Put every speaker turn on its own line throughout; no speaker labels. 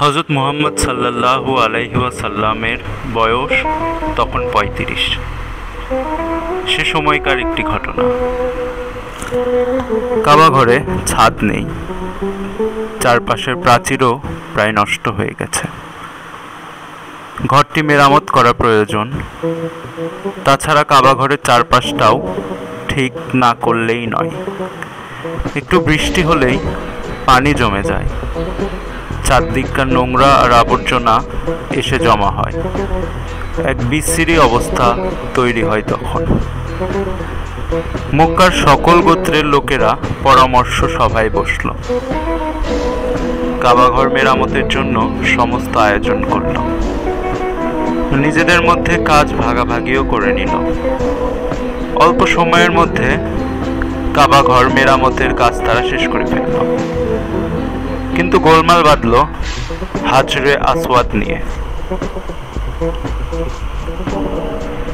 হজরত মুহাম্মদ সাল্লাল্লাহু আলাইহি ওয়াসাল্লামের বয়স তখন ৩৫। সে সময়কার একটি ঘটনা। কাবা ঘরে ছাদ নেই, চারপাশের প্রাচীরও প্রায় নষ্ট হয়ে গেছে। ঘরটি মেরামত করা প্রয়োজন। তাছাড়া কাবা ঘরের চারপাশটাও ঠিক না করলেই নয়। একটু বৃষ্টি হলেই পানি জমে যায়, চারদিককার নোংরা আর আবর্জনা এসে জমা হয়। এক বিশ্রী অবস্থা তৈরি হয় তখন। মক্কার সকল গোত্রের লোকেরা পরামর্শ সভায় বসল। কাবাঘর মেরামতের জন্য সমস্ত আয়োজন করল। নিজেদের মধ্যে কাজ ভাগাভাগিও করে নিল। অল্প সময়ের মধ্যে কাবাঘর মেরামতের কাজ তারা শেষ করে ফেলল। কিন্তু গোলমাল বাঁধল হাজরে আসওয়াদ নিয়ে।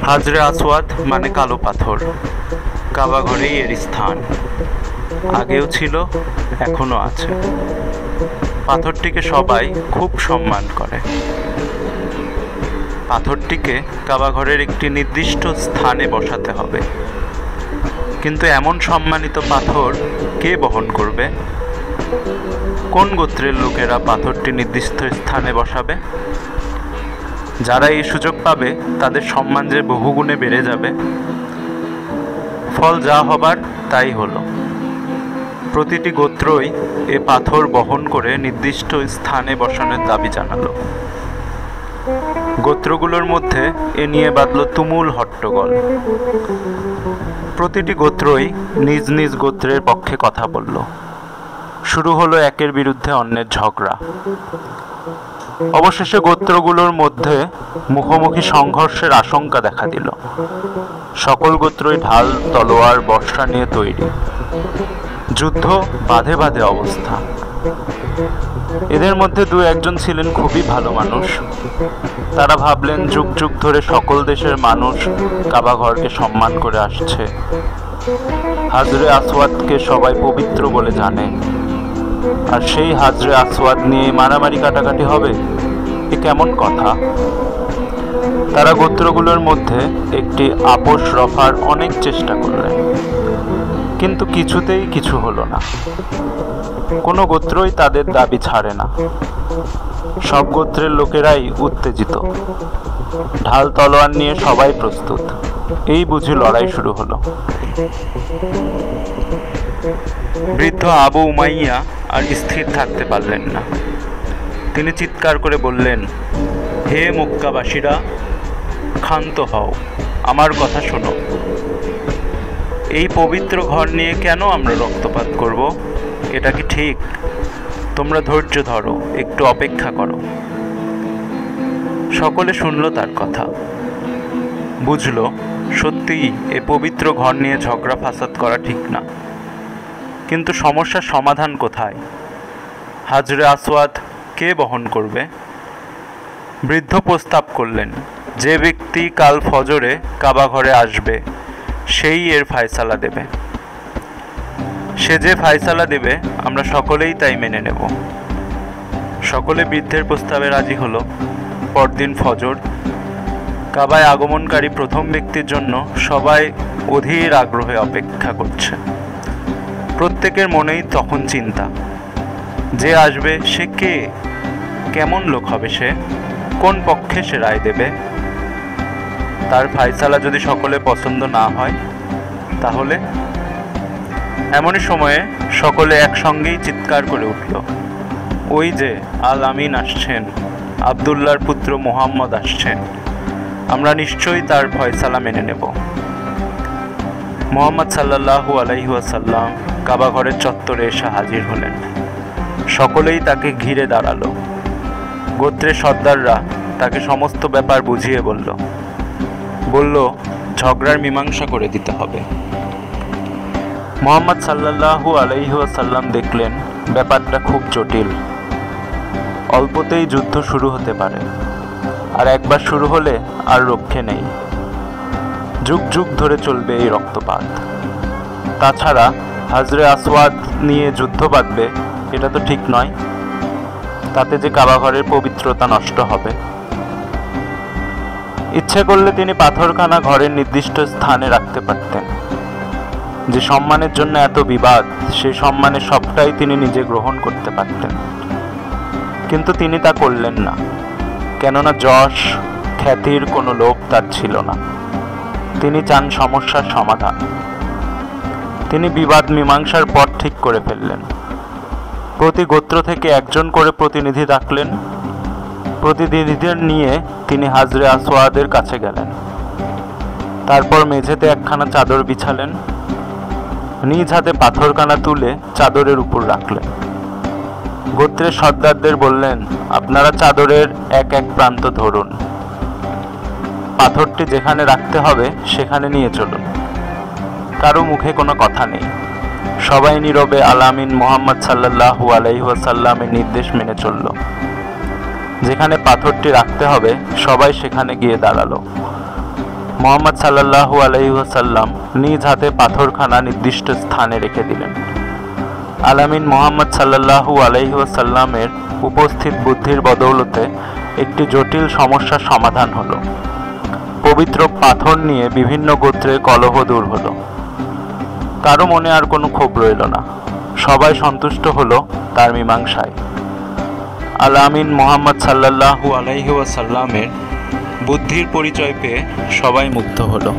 হাজরে আসওয়াদ মানে কালো পাথর। কাবা ঘরেই এর স্থান, আগেও ছিল, এখনো আছে। পাথরটিকে সবাই খুব সম্মান করে। পাথরটিকে কাবা ঘরের একটি নির্দিষ্ট স্থানে বসাতে হবে। কিন্তু এমন সম্মানিত পাথর কে বহন করবে? কোন গোত্রের লোকেরা পাথরটি নির্দিষ্ট স্থানে বসাবে? যারা এই সুযোগ পাবে তাদের সম্মান যে বহুগুণে বেড়ে যাবে। ফল যা হবার তাই হলো। প্রতিটি গোত্রই এ পাথর বহন করে নির্দিষ্ট স্থানে বসানোর দাবি জানালো। গোত্রগুলোর মধ্যে এ নিয়ে বাঁধল তুমুল হট্টগোল। প্রতিটি গোত্রই নিজ নিজ গোত্রের পক্ষে কথা বলল। শুরু হলো একের বিরুদ্ধে অন্যের ঝগড়া। অবশেষে গোত্রগুলোর মধ্যে মুখোমুখি সংঘর্ষের আশঙ্কা দেখা দিল। সকল গোত্রই ঢাল, তলোয়ার, বর্শা নিয়ে তৈরি। যুদ্ধ বাঁধে বাঁধে অবস্থা। এদের মধ্যে দু একজন ছিলেন খুবই ভালো মানুষ। তারা ভাবলেন যুগ যুগ ধরে সকল দেশের মানুষ কাবা ঘরকে সম্মান করে আসছে। হাজরে আসওয়াদকে সবাই পবিত্র বলে জানে, আর সেই হাজরে আসওয়াদ নিয়ে মারামারি কাটাকাটি হবে, এ কেমন কথা? তারা গোত্রগুলোর মধ্যে একটি আপোষ রফার অনেক চেষ্টা করলেন, কিন্তু কিছুতেই কিছু হলো না। কোনো গোত্রই তাদের দাবি ছাড়ে না। সব গোত্রের লোকেরাই উত্তেজিত। ঢাল তলোয়ার নিয়ে সবাই প্রস্তুত। এই বুঝি লড়াই শুরু হলো। বৃদ্ধ আবু উমাইয়া আর স্থির থাকতে পারলেন না। তিনি চিৎকার করে বললেন, হে মক্কাবাসীরা, ক্ষান্ত হও, আমার কথা শোনো। এই পবিত্র ঘর নিয়ে কেন আমরা রক্তপাত করব? এটা কি ঠিক? তোমরা ধৈর্য ধরো, একটু অপেক্ষা করো। সকলে শুনল তার কথা, বুঝল সত্যিই এ পবিত্র ঘর নিয়ে ঝগড়া ফাসাদ করা ঠিক না। কিন্তু সমস্যার সমাধান কোথায়? হাজরে আসওয়াদ কে বহন করবে? বৃদ্ধ প্রস্তাব করলেন, যে ব্যক্তি কাল ফজরে কাবা ঘরে আসবে সেই এর ফায়সালা দেবে। সে যে ফায়সালা দেবে আমরা সকলেই তাই মেনে নেব। সকলে বৃদ্ধের প্রস্তাবে রাজি হলো। পরদিন ফজর। কাবায় আগমনকারী প্রথম ব্যক্তির জন্য সবাই অধীর আগ্রহে অপেক্ষা করছে। প্রত্যেকের মনেই তখন চিন্তা, যে আসবে সে কে? কেমন লোক হবে সে? কোন পক্ষে সে রায় দেবে? তার ফায়সালা যদি সকলে পছন্দ না হয় তাহলে? এমনই সময়ে সকলে একসঙ্গেই চিৎকার করে উঠল, ওই যে আল আমিন আসছেন, আবদুল্লাহর পুত্র মুহাম্মদ আসছেন, আমরা নিশ্চয়ই তার ফয়সালা মেনে নেব। মুহাম্মদ সাল্লাল্লাহু আলাইহি ওয়াসাল্লাম কাবা ঘরের চত্বরে এসে হাজির হলেন। সকলেই তাকে ঘিরে দাঁড়ালো। গোত্রের সর্দাররা তাকে সমস্ত ব্যাপার বুঝিয়ে বলল ঝগড়ার মীমাংসা করে দিতে হবে। মুহাম্মদ সাল্লাল্লাহু আলাইহি ওয়াসাল্লাম দেখলেন ব্যাপারটা খুব জটিল। অল্পতেই যুদ্ধ শুরু হতে পারে, আর একবার শুরু হলে আর রক্ষে নেই। যুগ যুগ ধরে চলবে এই রক্তপাত। তাছাড়া হাজরে আসওয়াদ নিয়ে যুদ্ধ বাঁধবে এটা তো ঠিক নয়। তাতে যে কাবা ঘরের পবিত্রতা নষ্ট হবে। ইচ্ছে করলে তিনি পাথরখানা ঘরের নির্দিষ্ট স্থানে রাখতে পারতেন। যে সম্মানের জন্য এত বিবাদ, সেই সম্মানের সবটাই তিনি নিজে গ্রহণ করতে পারতেন, কিন্তু তিনি তা করলেন না, কেননা যশ খ্যাতির কোনো লোভ তার ছিল না। তিনি চান সমস্যার সমাধান। তিনি বিবাদ মীমাংসার পথ ঠিক করে ফেললেন। প্রতি গোত্র থেকে একজন করে প্রতিনিধি ডাকলেন। প্রতিনিধিদের নিয়ে তিনি হাজরে আসওয়াদের কাছে গেলেন। তারপর মেঝেতে একখানা চাদর বিছালেন। নিজ হাতে পাথরখানা তুলে চাদরের উপর রাখলেন। গোত্রের সর্দারদের বললেন, আপনারা চাদরের এক এক প্রান্ত ধরুন, পাথরটি যেখানে রাখতে হবে সেখানে নিয়ে চলুন। কারো মুখে কোনো কথা নেই। সবাই নীরবে আল-আমিন মুহাম্মদ সাল্লাল্লাহু আলাইহি ওয়াসাল্লামের নির্দেশ মেনে চলল। যেখানে পাথরটি রাখতে হবে সবাই সেখানে গিয়ে দাঁড়ালো। মুহাম্মদ সাল্লাল্লাহু আলাইহি ওয়াসাল্লাম নিজ হাতে পাথরখানা নির্দিষ্ট স্থানে রেখে দিলেন। আল-আমিন মুহাম্মদ সাল্লাল্লাহু আলাইহি ওয়াসাল্লামের উপস্থিত বুদ্ধির বদৌলতে একটি জটিল সমস্যার সমাধান হলো। পবিত্র পাথর নিয়ে বিভিন্ন গোত্রের কলহ দূর হলো। কারো মনে আর কোনো ক্ষোভ রইল না। সবাই সন্তুষ্ট হলো তার মীমাংসায়। আল-আমিন মুহাম্মদ সাল্লাল্লাহু আলাইহি ওয়াসাল্লামের বুদ্ধির পরিচয় পেয়ে সবাই মুগ্ধ হলো।